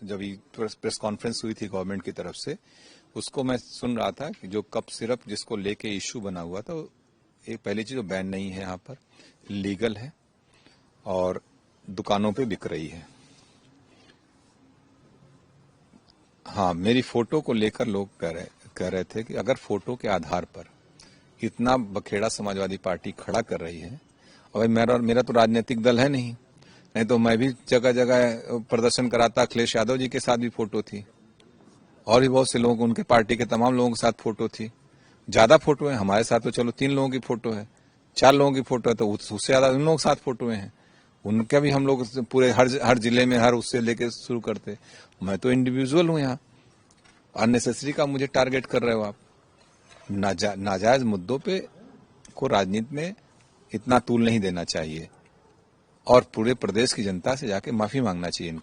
जब press conference हुई थी गवर्नमेंट की तरफ से, उसको मैं सुन रहा था कि जो कप सिरप जिसको लेके इश्यू बना हुआ था, एक पहली चीज बैन नहीं है, यहाँ पर लीगल है और दुकानों पे बिक रही है। हाँ, मेरी फोटो को लेकर लोग कह रहे थे कि अगर फोटो के आधार पर इतना बखेड़ा समाजवादी पार्टी खड़ा कर रही है, और मेरा तो राजनीतिक दल है नहीं तो मैं भी जगह जगह प्रदर्शन कराता। अखिलेश यादव जी के साथ भी फोटो थी और भी बहुत से लोग, उनके पार्टी के तमाम लोगों के साथ फोटो थी। ज्यादा फोटो है हमारे साथ, तो चलो 3 लोगों की फोटो है, 4 लोगों की फोटो है, तो उससे ज्यादा उन लोगों के साथ फोटो हैं। उनका भी हम लोग पूरे हर जिले में हर उससे लेके शुरू करते। मैं तो इंडिविजुअल हूं यहाँ, अननेसेसरी का मुझे टारगेट कर रहे हो आप। नाजायज मुद्दों पे को राजनीति में इतना तूल नहीं देना चाहिए और पूरे प्रदेश की जनता से जाके माफी मांगना चाहिए इनको।